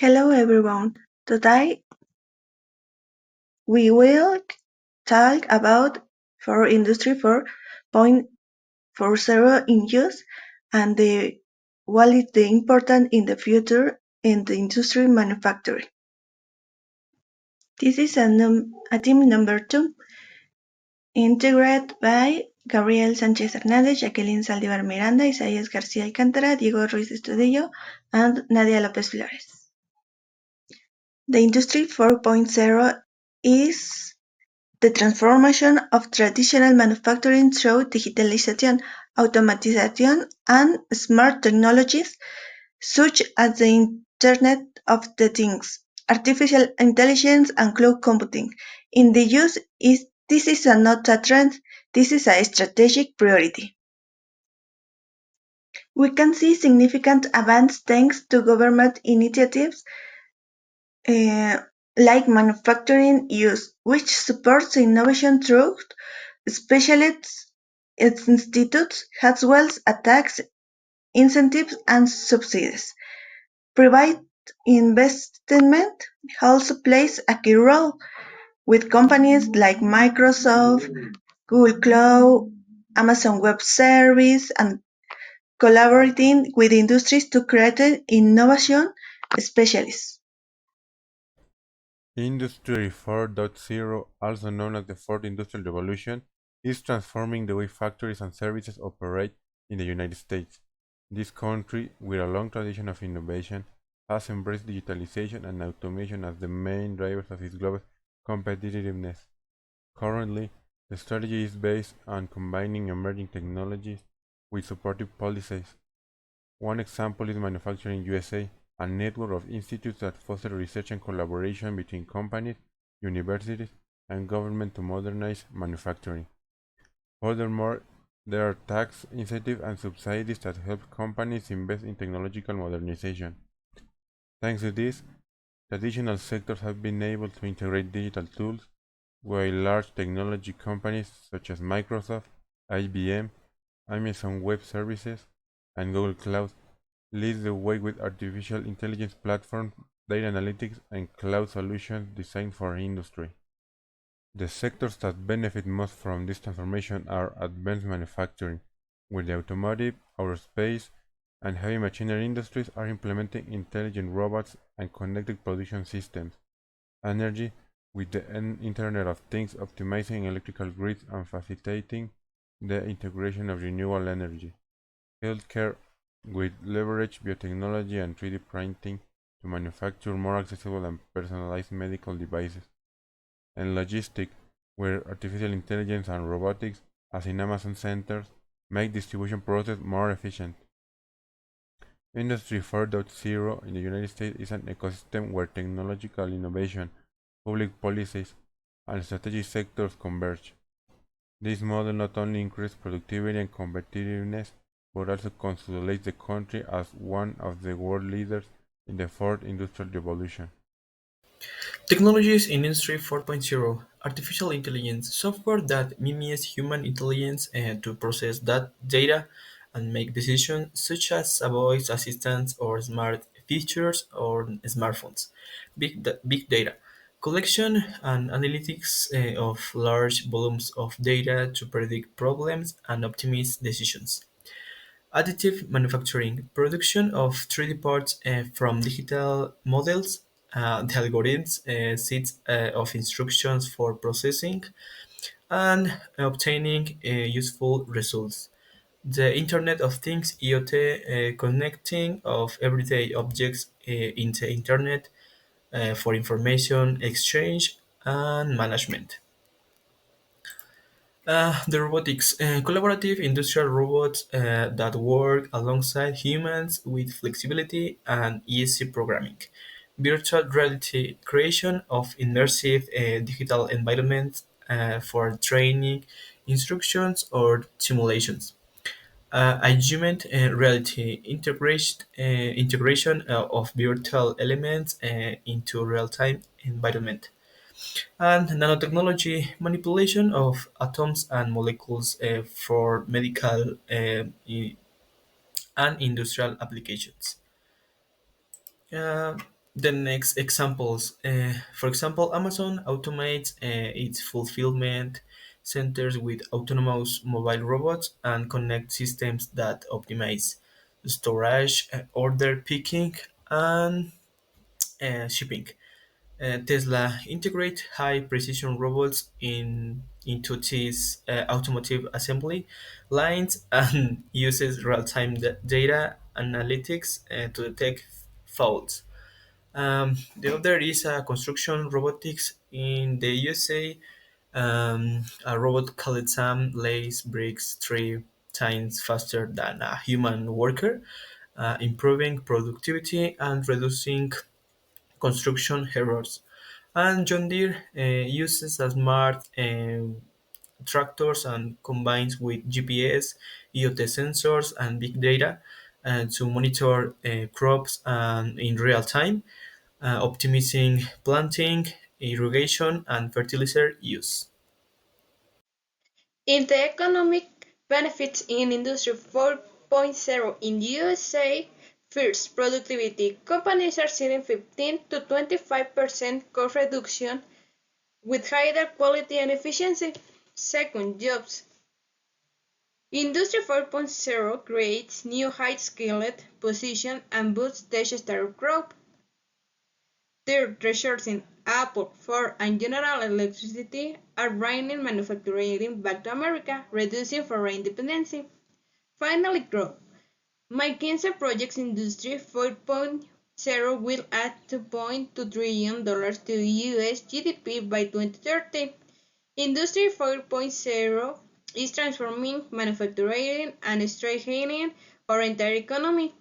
Hello everyone. Today we will talk about for Industry 4.40 in use and what is the important in the future in the industry manufacturing. This is a team number 2, integrated by Gabriel Sánchez Hernández, Jaqueline Zaldivar Miranda, Isaías García Alcántara, Diego Ruiz Estudillo, and Nadia Lopez Flores. The Industry 4.0 is the transformation of traditional manufacturing through digitalization, automation, and smart technologies such as the Internet of the Things, artificial intelligence, and cloud computing. In the use, this is not a trend, this is a strategic priority. We can see significant advance thanks to government initiatives uh, like manufacturing use, which supports innovation through specialist institutes, as well as tax incentives and subsidies. Private investment also plays a key role, with companies like Microsoft, Google Cloud, Amazon Web Service, and collaborating with industries to create innovation specialists. Industry 4.0, also known as the Fourth Industrial Revolution, is transforming the way factories and services operate in the United States. This country, with a long tradition of innovation, has embraced digitalization and automation as the main drivers of its global competitiveness. Currently, the strategy is based on combining emerging technologies with supportive policies. One example is Manufacturing USA, a network of institutes that foster research and collaboration between companies, universities, and government to modernize manufacturing. Furthermore, there are tax incentives and subsidies that help companies invest in technological modernization. Thanks to this, traditional sectors have been able to integrate digital tools, while large technology companies such as Microsoft, IBM, Amazon Web Services, and Google Cloud leads the way with artificial intelligence platforms, data analytics, and cloud solutions designed for industry. The sectors that benefit most from this transformation are advanced manufacturing, where the automotive, aerospace, and heavy machinery industries are implementing intelligent robots and connected production systems. Energy, with the Internet of Things optimizing electrical grids and facilitating the integration of renewable energy. Healthcare, with leverage biotechnology and 3D printing to manufacture more accessible and personalized medical devices. And logistics, where artificial intelligence and robotics, as in Amazon centers, make distribution process more efficient. Industry 4.0 in the United States is an ecosystem where technological innovation, public policies, and strategic sectors converge. This model not only increases productivity and competitiveness, but also consolidates the country as one of the world leaders in the fourth industrial revolution. Technologies in Industry 4.0: artificial intelligence, software that mimics human intelligence to process that data and make decisions such as a voice assistant or smart features or smartphones. Big data, collection and analytics of large volumes of data to predict problems and optimize decisions. Additive manufacturing: production of 3D parts from digital models, the algorithms sets of instructions for processing and obtaining useful results. The Internet of Things (IoT), connecting of everyday objects in the Internet for information exchange and management. The robotics, collaborative industrial robots that work alongside humans with flexibility and easy programming. Virtual reality, creation of immersive digital environments for training, instructions, or simulations. Augmented reality, integration of virtual elements into real-time environment. And nanotechnology, manipulation of atoms and molecules for medical and industrial applications. Uh, The next examples, for example, Amazon automates its fulfillment centers with autonomous mobile robots and connect systems that optimize storage, order picking, and shipping. Tesla integrate high precision robots into its automotive assembly lines and uses real-time data analytics to detect faults. The other is construction robotics in the USA. A robot called Sam lays bricks 3 times faster than a human worker, improving productivity and reducing construction errors. And John Deere uses a smart tractors and combines with GPS, IoT sensors, and big data to monitor crops in real time, optimizing planting, irrigation, and fertilizer use. In the economic benefits in Industry 4.0 in the USA, first, productivity. Companies are seeing 15 to 25% cost reduction with higher quality and efficiency. Second, jobs. Industry 4.0 creates new high-skilled positions and boosts the startup growth. Third, reshoring. Apple, Ford, and General Electric are bringing manufacturing back to America, reducing foreign dependency. Finally, growth. McKinsey projects Industry 4.0 will add $2.2 trillion to US GDP by 2030. Industry 4.0 is transforming manufacturing and strengthening our entire economy.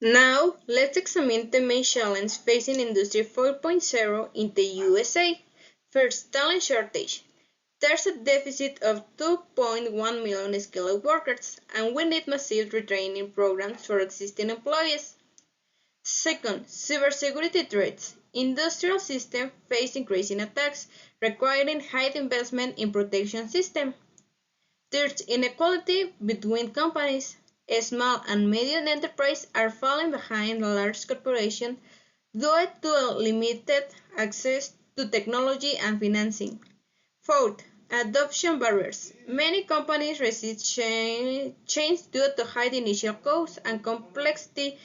Now, let's examine the main challenges facing Industry 4.0 in the USA. First, talent shortage. There's a deficit of 2.1 million skilled workers, and we need massive retraining programs for existing employees. Second, cybersecurity threats. Industrial systems face increasing attacks, requiring high investment in protection systems. Third, inequality between companies. Small and medium enterprises are falling behind large corporations due to limited access to technology and financing. Fourth, adoption barriers. Many companies resist change due to high initial costs and complexity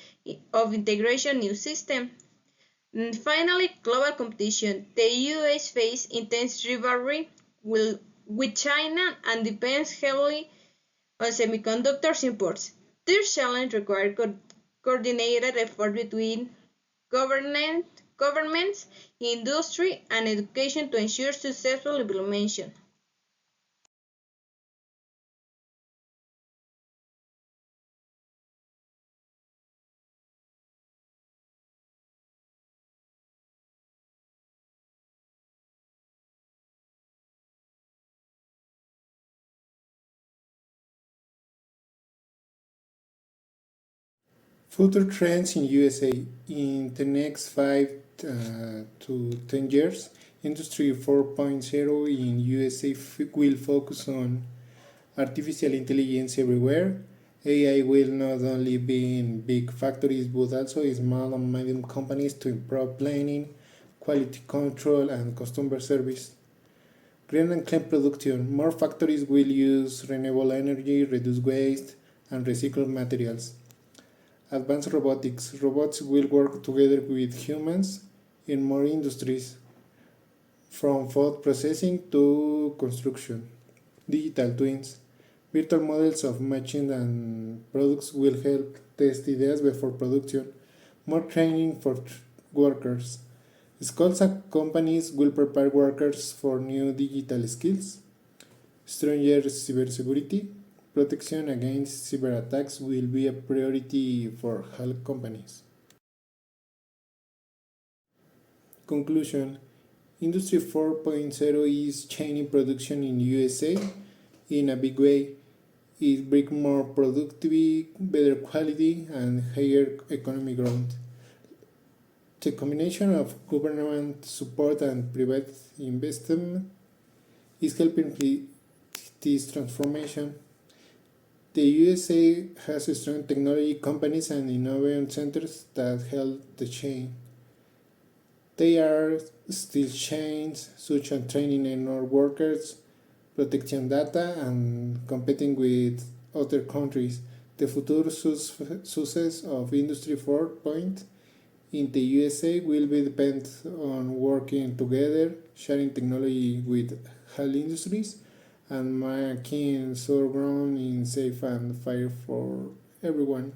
of integration new systems. And finally, global competition. The US faces intense rivalry with China and depends heavily on semiconductors imports. This challenge requires coordinated effort between governments, industry, and education to ensure successful implementation. Future trends in USA in the next 5 to 10 years. Industry 4.0 in USA will focus on artificial intelligence everywhere. AI will not only be in big factories but also in small and medium companies to improve planning, quality control, and customer service. Green and clean production. More factories will use renewable energy, reduce waste, and recycle materials. Advanced robotics. Robots will work together with humans in more industries, from food processing to construction. Digital twins. Virtual models of machines and products will help test ideas before production. More training for workers. Schools and companies will prepare workers for new digital skills. Stronger cybersecurity. Protection against cyber attacks will be a priority for all companies. Conclusion. Industry 4.0 is changing production in USA in a big way. It brings more productivity, better quality, and higher economic growth. The combination of government support and private investment is helping this transformation. The USA has strong technology companies and innovation centers that help the chain. They are steel chains, such as training and our workers, protecting data, and competing with other countries. The future success of Industry 4.0 in the USA will be depend on working together, sharing technology with all industries, and making sure ground in safe and fair for everyone.